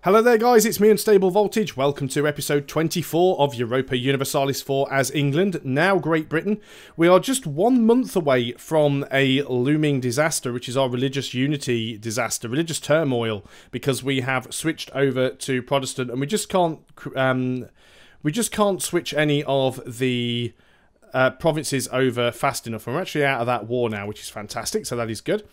Hello there guys, it's me Unstable Voltage. Welcome to episode 24 of Europa Universalis IV as England, now Great Britain. We are just 1 month away from a looming disaster, which is our religious unity disaster, religious turmoil, because we have switched over to Protestant and we just can't switch any of the provinces over fast enough. And we're actually out of that war now, which is fantastic, so that is good.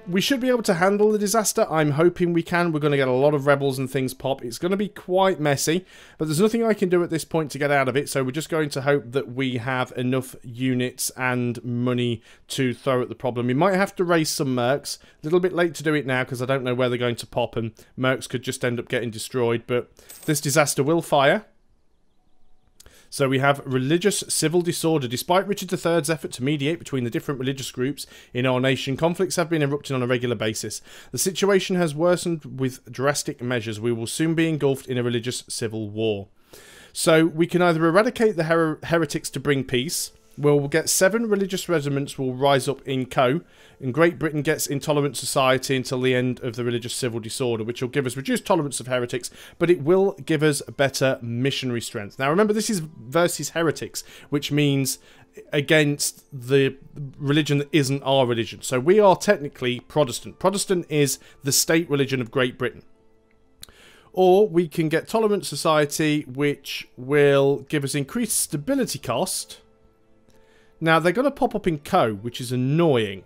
We should be able to handle the disaster. I'm hoping we can. We're going to get a lot of rebels and things pop. It's going to be quite messy, but there's nothing I can do at this point to get out of it, so we're just going to hope that we have enough units and money to throw at the problem. We might have to raise some mercs. A little bit late to do it now because I don't know where they're going to pop, and mercs could just end up getting destroyed, but this disaster will fire. So we have religious civil disorder. Despite Richard III's effort to mediate between the different religious groups in our nation, conflicts have been erupting on a regular basis. The situation has worsened with drastic measures. We will soon be engulfed in a religious civil war. So we can either eradicate the heretics to bring peace. We'll get 7 religious regiments will rise up in Co. And Great Britain gets intolerant society until the end of the religious civil disorder, which will give us reduced tolerance of heretics, but it will give us better missionary strength. Now remember, this is versus heretics, which means against the religion that isn't our religion. So we are technically Protestant. Protestant is the state religion of Great Britain. Or we can get tolerant society, which will give us increased stability cost. Now, they're going to pop up in Co, which is annoying.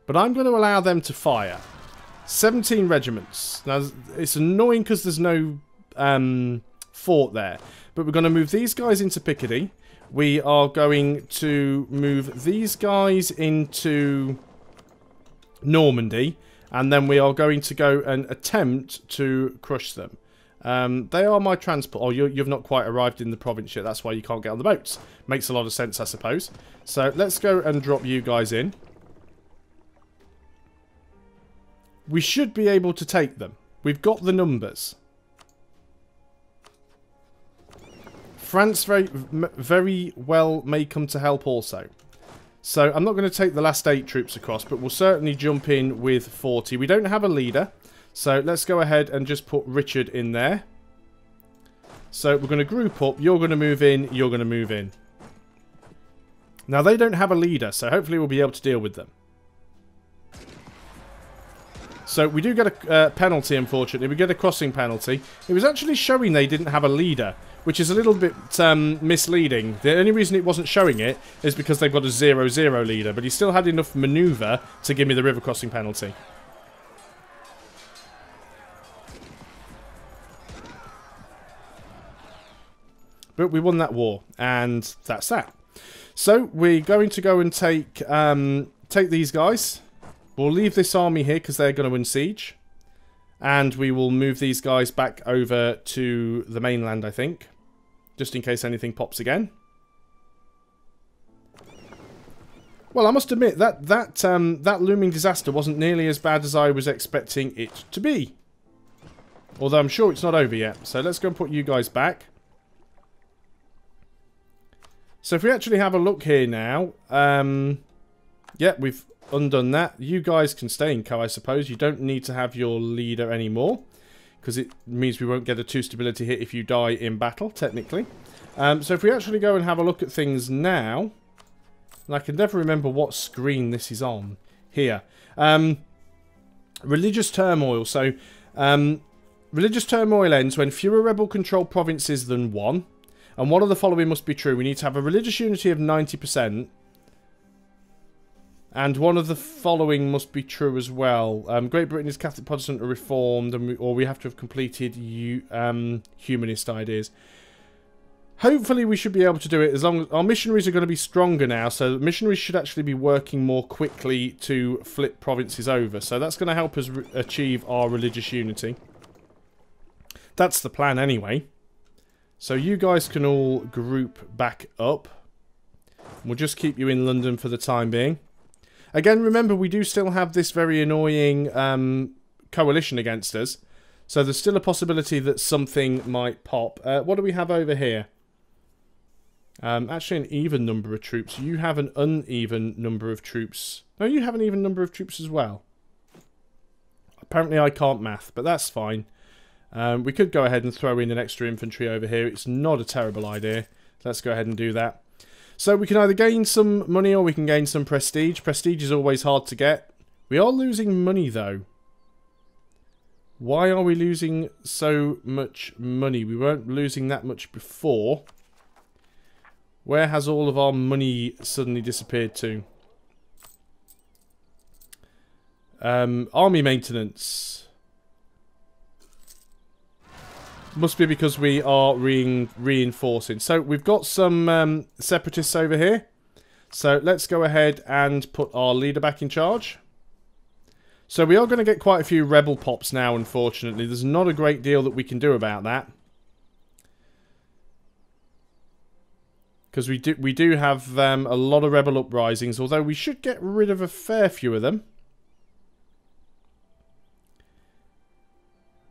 But I'm going to allow them to fire. 17 regiments. Now, it's annoying because there's no fort there. But we're going to move these guys into Picardy. We are going to move these guys into Normandy. And then we are going to go and attempt to crush them. They are my transport. Oh, you've not quite arrived in the province yet. That's why you can't get on the boats. Makes a lot of sense, I suppose. So let's go and drop you guys in. We should be able to take them. We've got the numbers. France very well may come to help also. So I'm not going to take the last 8 troops across, but we'll certainly jump in with 40. We don't have a leader. So let's go ahead and just put Richard in there. So we're going to group up. You're going to move in. You're going to move in. Now they don't have a leader, so hopefully we'll be able to deal with them. So we do get a penalty, unfortunately. We get a crossing penalty. It was actually showing they didn't have a leader, which is a little bit misleading. The only reason it wasn't showing it is because they've got a 0-0 leader, but he still had enough manoeuvre to give me the river crossing penalty. But we won that war, and that's that. So we're going to go and take these guys. We'll leave this army here because they're going to unsiege. And we will move these guys back over to the mainland, I think. Just in case anything pops again. Well, I must admit, that looming disaster wasn't nearly as bad as I was expecting it to be. Although I'm sure it's not over yet. So let's go and put you guys back. So if we actually have a look here now, yeah, we've undone that. You guys can stay in Co, I suppose. You don't need to have your leader anymore, because it means we won't get a 2 stability hit if you die in battle, technically. So if we actually go and have a look at things now, and I can never remember what screen this is on. Here. Religious turmoil. So, religious turmoil ends when fewer rebel-controlled provinces than 1. And one of the following must be true. We need to have a religious unity of 90%. And one of the following must be true as well. Great Britain is Catholic, Protestant, or Reformed. And or we have to have completed humanist ideas. Hopefully we should be able to do it as long as our missionaries are going to be stronger now. So missionaries should actually be working more quickly to flip provinces over. So that's going to help us achieve our religious unity. That's the plan anyway. So you guys can all group back up. We'll just keep you in London for the time being. Again, remember, we do still have this very annoying coalition against us. So there's still a possibility that something might pop. What do we have over here? Actually, an even number of troops. You have an uneven number of troops. No, you have an even number of troops as well. Apparently I can't math, but that's fine. We could go ahead and throw in an extra infantry over here. It's not a terrible idea. Let's go ahead and do that. So we can either gain some money or we can gain some prestige. Prestige is always hard to get. We are losing money though. Why are we losing so much money? We weren't losing that much before. Where has all of our money suddenly disappeared to? Army maintenance. Must be because we are reinforcing. So we've got some separatists over here. So let's go ahead and put our leader back in charge. So we are going to get quite a few rebel pops now, unfortunately. There's not a great deal that we can do about that. Because we do have a lot of rebel uprisings, although we should get rid of a fair few of them.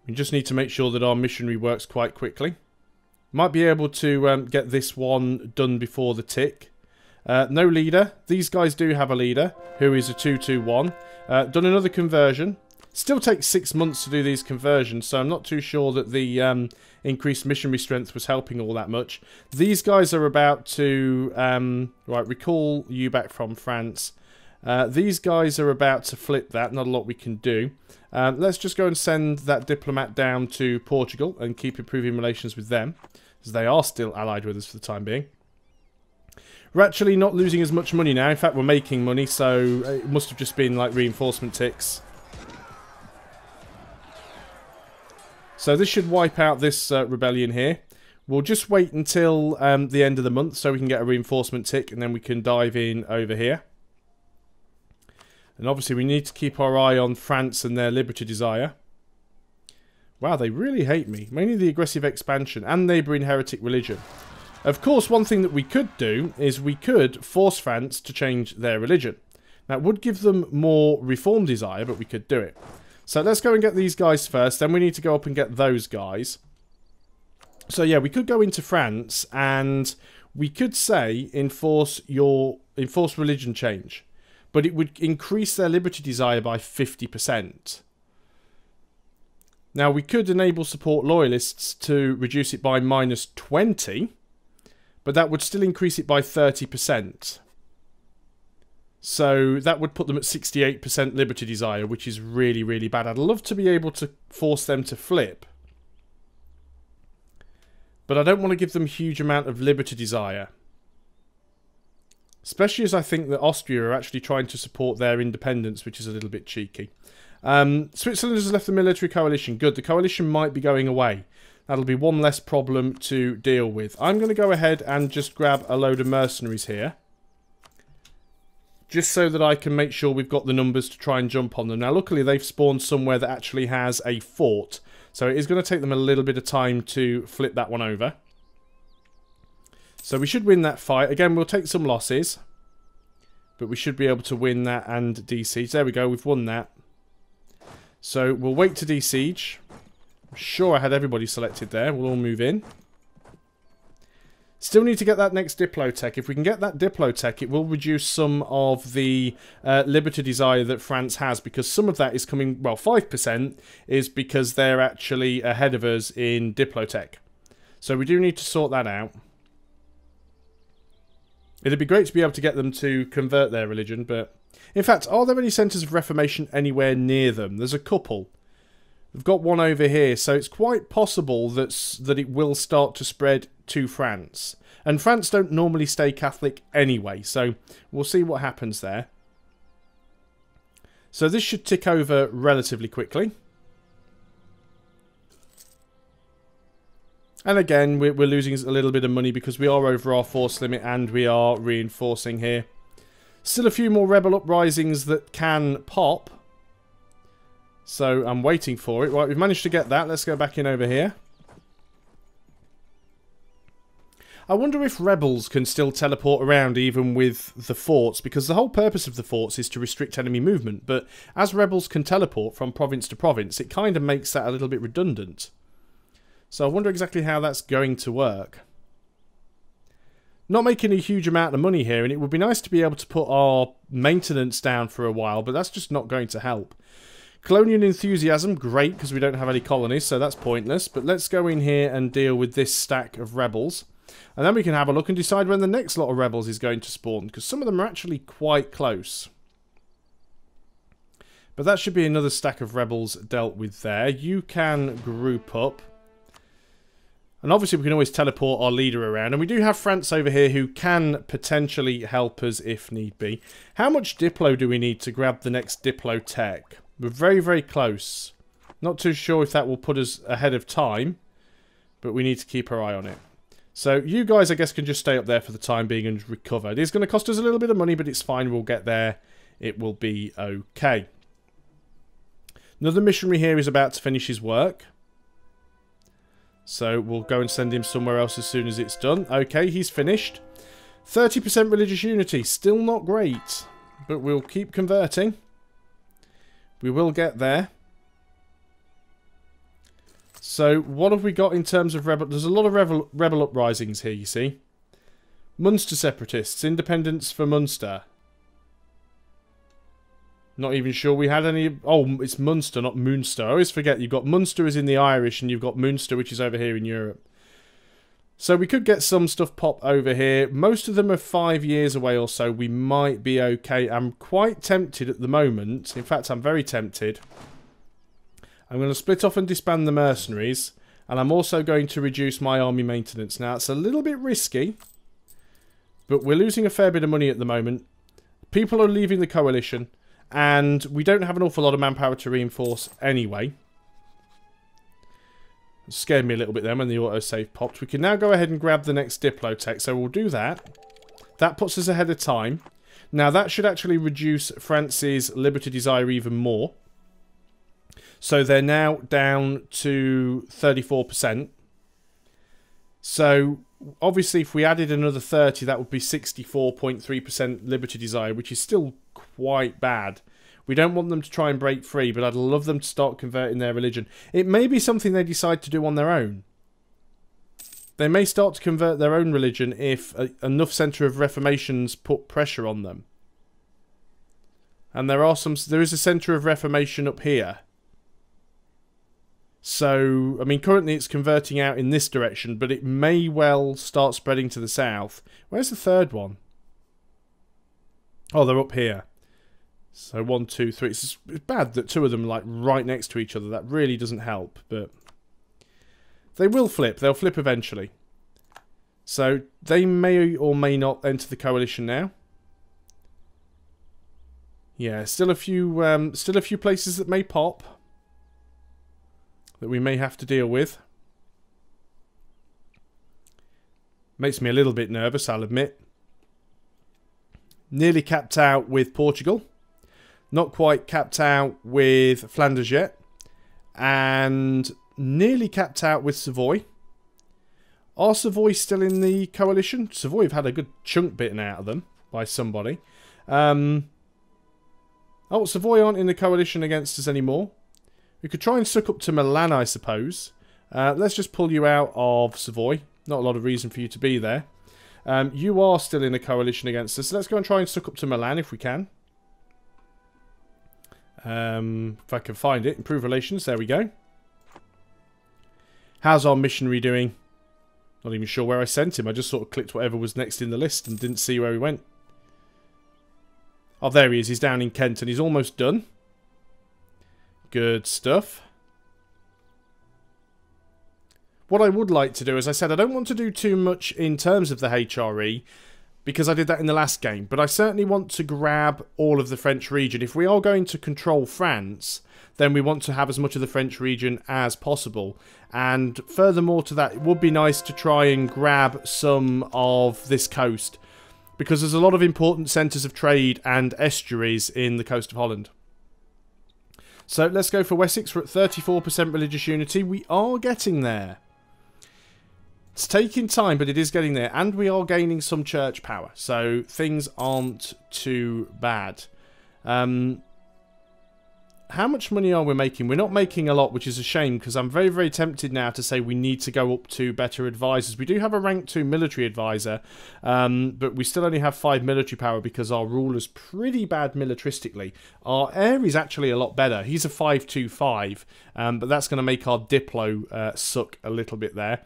We just need to make sure that our missionary works quite quickly. Might be able to get this one done before the tick. No leader. These guys do have a leader, who is a 221. Done another conversion. Still takes 6 months to do these conversions, so I'm not too sure that the increased missionary strength was helping all that much. These guys are about to... right, recall you back from France. These guys are about to flip that. Not a lot we can do. Let's just go and send that diplomat down to Portugal and keep improving relations with them, as they are still allied with us for the time being. We're actually not losing as much money now. In fact, we're making money, so it must have just been like reinforcement ticks. So this should wipe out this rebellion here. We'll just wait until the end of the month so we can get a reinforcement tick, and then we can dive in over here. And obviously we need to keep our eye on France and their liberty desire. Wow, they really hate me. Mainly the aggressive expansion and neighbouring heretic religion. Of course, one thing that we could do is we could force France to change their religion. That would give them more reform desire, but we could do it. So let's go and get these guys first. Then we need to go up and get those guys. So yeah, we could go into France and we could say enforce religion change. But it would increase their liberty desire by 50%. Now we could enable support loyalists to reduce it by -20. But that would still increase it by 30%. So that would put them at 68% liberty desire, which is really, really bad. I'd love to be able to force them to flip. But I don't want to give them a huge amount of liberty desire. Especially as I think that Austria are actually trying to support their independence, which is a little bit cheeky. Switzerland has left the military coalition. Good, the coalition might be going away. That'll be one less problem to deal with. I'm going to go ahead and just grab a load of mercenaries here. Just so that I can make sure we've got the numbers to try and jump on them. Now, luckily, they've spawned somewhere that actually has a fort. So it is going to take them a little bit of time to flip that one over. So we should win that fight. Again, we'll take some losses. But we should be able to win that and de-siege. There we go, we've won that. So we'll wait to de-siege. I'm sure I had everybody selected there. We'll all move in. Still need to get that next Diplotech. If we can get that Diplotech, it will reduce some of the liberty desire that France has, because some of that is coming, well, 5% is because they're actually ahead of us in Diplotech. So we do need to sort that out. It'd be great to be able to get them to convert their religion, but... In fact, are there any centres of Reformation anywhere near them? There's a couple. We've got one over here, so it's quite possible that it will start to spread to France. And France don't normally stay Catholic anyway, so we'll see what happens there. So this should tick over relatively quickly. And again, we're losing a little bit of money because we are over our force limit and we are reinforcing here. Still a few more rebel uprisings that can pop. So I'm waiting for it. Right, we've managed to get that. Let's go back in over here. I wonder if rebels can still teleport around even with the forts, because the whole purpose of the forts is to restrict enemy movement. But as rebels can teleport from province to province, it kind of makes that a little bit redundant. So I wonder exactly how that's going to work. Not making a huge amount of money here, and it would be nice to be able to put our maintenance down for a while, but that's just not going to help. Colonial enthusiasm, great, because we don't have any colonies, so that's pointless. But let's go in here and deal with this stack of rebels. And then we can have a look and decide when the next lot of rebels is going to spawn, because some of them are actually quite close. But that should be another stack of rebels dealt with there. You can group up. And obviously we can always teleport our leader around. And we do have France over here who can potentially help us if need be. How much Diplo do we need to grab the next Diplo tech? We're very, very close. Not too sure if that will put us ahead of time. But we need to keep our eye on it. So you guys, I guess, can just stay up there for the time being and recover. It is going to cost us a little bit of money, but it's fine. We'll get there. It will be okay. Another missionary here is about to finish his work. So we'll go and send him somewhere else as soon as it's done. Okay, he's finished. 30% religious unity. Still not great. But we'll keep converting. We will get there. So what have we got in terms of rebel? There's a lot of rebel uprisings here, you see. Munster separatists. Independence for Munster. Not even sure we had any... Oh, it's Munster, not Munster. I always forget you've got Munster is in the Irish and you've got Munster, which is over here in Europe. So we could get some stuff pop over here. Most of them are 5 years away or so. We might be okay. I'm quite tempted at the moment. In fact, I'm very tempted. I'm going to split off and disband the mercenaries. And I'm also going to reduce my army maintenance. Now, it's a little bit risky. But we're losing a fair bit of money at the moment. People are leaving the coalition. And we don't have an awful lot of manpower to reinforce anyway. It scared me a little bit then when the autosave popped. We can now go ahead and grab the next Diplotech. So we'll do that. That puts us ahead of time. Now that should actually reduce France's Liberty Desire even more. So they're now down to 34%. So obviously if we added another 30, that would be 64.3% Liberty Desire, which is still quite bad. We don't want them to try and break free, but I'd love them to start converting their religion. It may be something they decide to do on their own. They may start to convert their own religion if enough centre of reformations put pressure on them. And there is a centre of reformation up here. So, I mean, currently it's converting out in this direction, but it may well start spreading to the south. Where's the third one? Oh, they're up here. So 1, 2, 3. It's bad that two of them are like right next to each other. That really doesn't help, but they will flip. They'll flip eventually. So they may or may not enter the coalition now. Yeah, still a few places that may pop that we may have to deal with. Makes me a little bit nervous, I'll admit. Nearly capped out with Portugal. Not quite capped out with Flanders yet. And nearly capped out with Savoy. Are Savoy still in the coalition? Savoy have had a good chunk bitten out of them by somebody. Oh, Savoy aren't in the coalition against us anymore. We could try and suck up to Milan, I suppose. Let's just pull you out of Savoy. Not a lot of reason for you to be there. You are still in a coalition against us. So let's go and try and suck up to Milan if we can. If I can find it. Improve relations. There we go. How's our missionary doing? Not even sure where I sent him. I just sort of clicked whatever was next in the list and didn't see where he went. Oh, there he is. He's down in Kent and he's almost done. Good stuff. What I would like to do, as I said, I don't want to do too much in terms of the HRE, because I did that in the last game, but I certainly want to grab all of the French region. If we are going to control France, then we want to have as much of the French region as possible. And furthermore to that, it would be nice to try and grab some of this coast, because there's a lot of important centres of trade and estuaries in the coast of Holland. So let's go for Wessex. We're at 34% religious unity. We are getting there. It's taking time, but it is getting there. And we are gaining some church power. So things aren't too bad. how much money are we making? We're not making a lot, which is a shame, because I'm very, very tempted now to say we need to go up to better advisors. We do have a rank 2 military advisor, but we still only have 5 military power because our ruler's pretty bad militaristically. Our heir is actually a lot better. He's a 525, but that's going to make our Diplo suck a little bit there.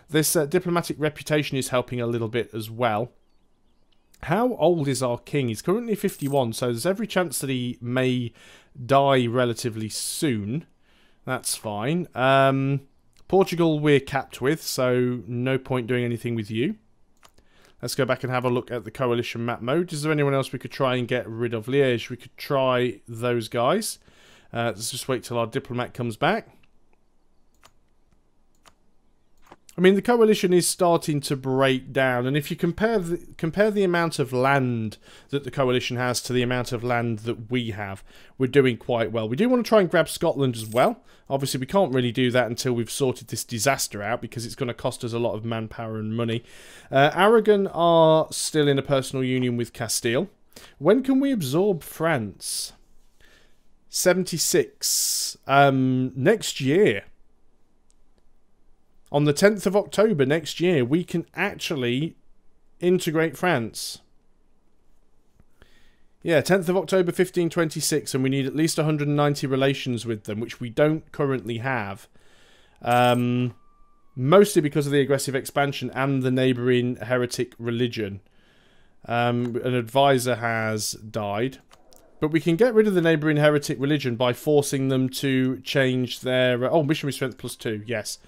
This diplomatic reputation is helping a little bit as well. How old is our king? He's currently 51, so there's every chance that he may die relatively soon. That's fine. Portugal we're capped with, so no point doing anything with you. Let's go back and have a look at the coalition map mode. Is there anyone else we could try and get rid of? Liège, we could try those guys. Let's just wait till our diplomat comes back. I mean, the coalition is starting to break down, and if you compare the amount of land that the coalition has to the amount of land that we have, we're doing quite well. We do want to try and grab Scotland as well. Obviously, we can't really do that until we've sorted this disaster out, because it's going to cost us a lot of manpower and money. Aragon are still in a personal union with Castile. When can we absorb France? 76. Next year. On the 10th of October next year, we can actually integrate France. Yeah, 10th of October 1526, and we need at least 190 relations with them, which we don't currently have. Mostly because of the aggressive expansion and the neighbouring heretic religion. An advisor has died. But we can get rid of the neighbouring heretic religion by forcing them to change their... oh, missionary strength +2, yes.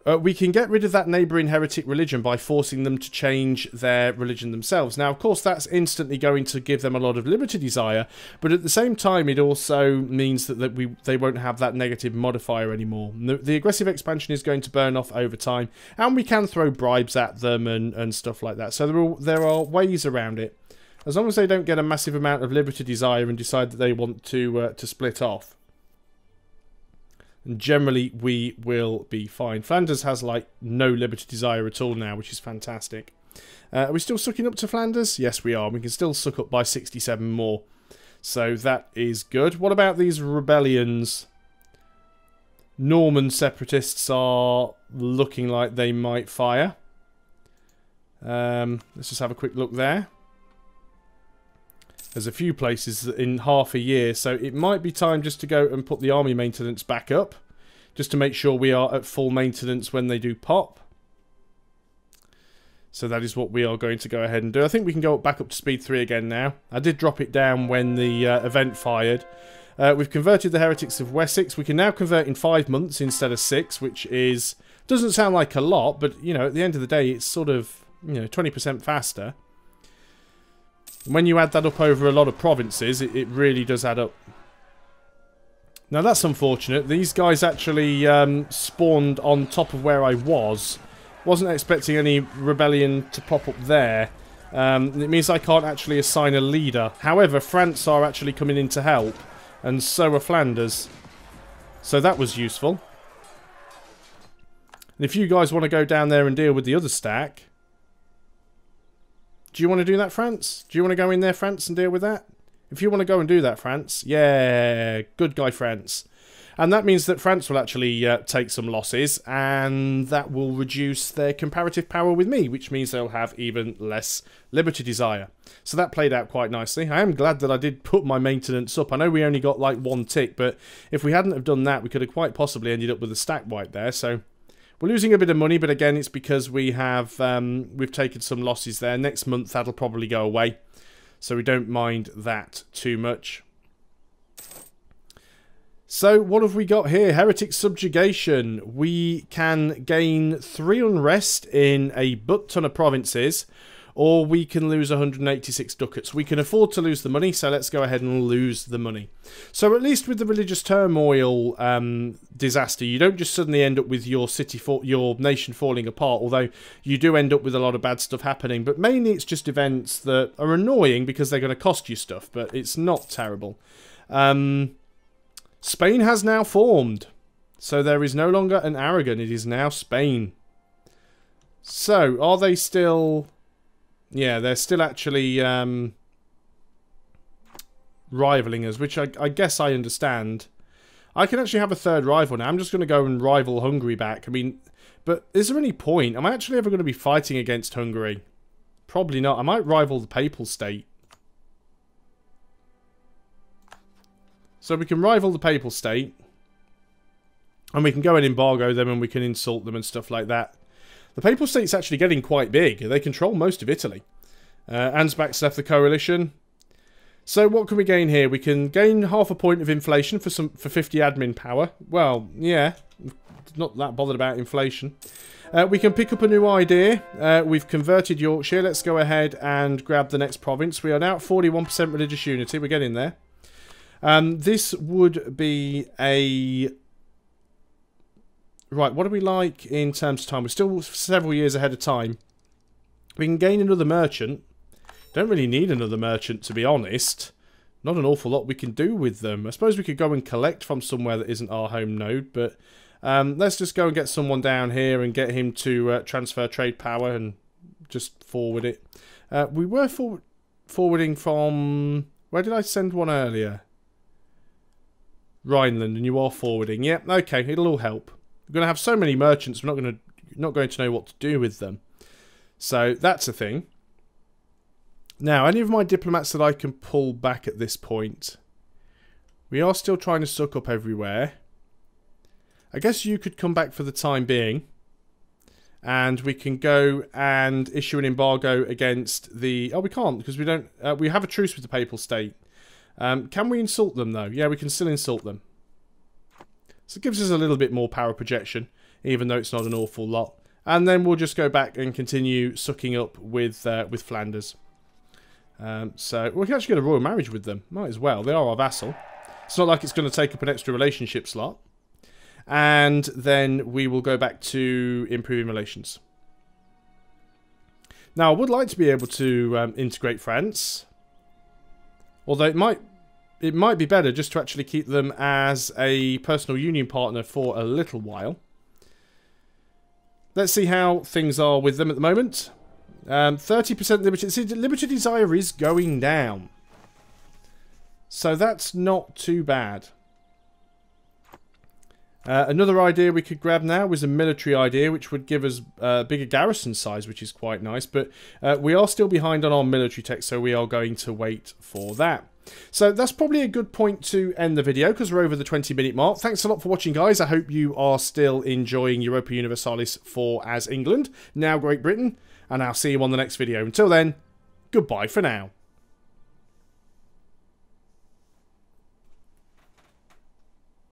We can get rid of that neighbouring heretic religion by forcing them to change their religion themselves. Now, of course, that's instantly going to give them a lot of liberty desire, but at the same time, it also means that they won't have that negative modifier anymore. The aggressive expansion is going to burn off over time, and we can throw bribes at them and stuff like that. So there are ways around it. As long as they don't get a massive amount of liberty desire and decide that they want to split off. And generally, we will be fine. Flanders has, like, no liberty desire at all now, which is fantastic. Are we still sucking up to Flanders? Yes, we are. We can still suck up by 67 more. So that is good. What about these rebellions? Norman separatists are looking like they might fire. Let's just have a quick look there. There's a few places in half a year, so it might be time just to go and put the army maintenance back up, just to make sure we are at full maintenance when they do pop. So that is what we are going to go ahead and do. I think we can go back up to speed 3 again now. I did drop it down when the event fired. We've converted the heretics of Wessex. We can now convert in 5 months instead of 6, which is doesn't sound like a lot, but you know, at the end of the day, it's sort of 20% faster. When you add that up over a lot of provinces, it really does add up. Now that's unfortunate. These guys actually spawned on top of where I was. Wasn't expecting any rebellion to pop up there. It means I can't actually assign a leader. However, France are actually coming in to help, and so are Flanders. So that was useful. And if you guys want to go down there and deal with the other stack... Do you want to do that, France? Do you want to go in there, France, and deal with that? If you want to go and do that, France, yeah, good guy, France. And that means that France will actually take some losses, and that will reduce their comparative power with me, which means they'll have even less liberty desire. So that played out quite nicely. I am glad that I did put my maintenance up. I know we only got like 1 tick, but if we hadn't have done that, we could have quite possibly ended up with a stack wipe there, so... We're losing a bit of money, but again, it's because we have we've taken some losses there. Next month, that'll probably go away, so we don't mind that too much. So, what have we got here? Heretic subjugation. We can gain 3 unrest in a butt ton of provinces, or we can lose 186 ducats. We can afford to lose the money, so let's go ahead and lose the money. So at least with the religious turmoil disaster, you don't just suddenly end up with your your nation falling apart, although you do end up with a lot of bad stuff happening. But mainly it's just events that are annoying because they're going to cost you stuff, but it's not terrible. Spain has now formed. So there is no longer an Aragon, it is now Spain. So, are they still... Yeah, they're still actually rivaling us, which I guess I understand. I can actually have a third rival now. I'm just going to go and rival Hungary back. I mean, but is there any point? Am I actually ever going to be fighting against Hungary? Probably not. I might rival the Papal State. So we can rival the Papal State. And we can go and embargo them and we can insult them and stuff like that. The Papal State's actually getting quite big. They control most of Italy. Ansbach's left the coalition. So what can we gain here? We can gain half a point of inflation for 50 admin power. Well, yeah. Not that bothered about inflation. We can pick up a new idea. We've converted Yorkshire. Let's go ahead and grab the next province. We are now at 41% religious unity. We're getting there. This would be a... Right, what do we like in terms of time? We're still several years ahead of time. We can gain another merchant. Don't really need another merchant, to be honest. Not an awful lot we can do with them. I suppose we could go and collect from somewhere that isn't our home node, but let's just go and get someone down here and get him to transfer trade power and just forward it. We were forwarding from... Where did I send one earlier? Rhineland, and you are forwarding. Yeah, okay, it'll all help. We're going to have so many merchants, we're not going to know what to do with them. So that's a thing. Now, any of my diplomats that I can pull back at this point? We are still trying to suck up everywhere. I guess you could come back for the time being. And we can go and issue an embargo against the... Oh, we can't, because we don't... we have a truce with the Papal State. Can we insult them, though? Yeah, we can still insult them. So it gives us a little bit more power projection, even though it's not an awful lot. And then we'll just go back and continue sucking up with Flanders. So we can actually get a royal marriage with them. Might as well. They are our vassal. It's not like it's going to take up an extra relationship slot. And then we will go back to improving relations. Now, I would like to be able to integrate France. Although it might be better just to actually keep them as a personal union partner for a little while. Let's see how things are with them at the moment. 30% limited. See, limited desire is going down. So that's not too bad. Another idea we could grab now was a military idea, which would give us a bigger garrison size, which is quite nice. But we are still behind on our military tech, so we are going to wait for that. So that's probably a good point to end the video, because we're over the 20-minute mark. Thanks a lot for watching, guys. I hope you are still enjoying Europa Universalis IV as England, now Great Britain. And I'll see you on the next video. Until then, goodbye for now.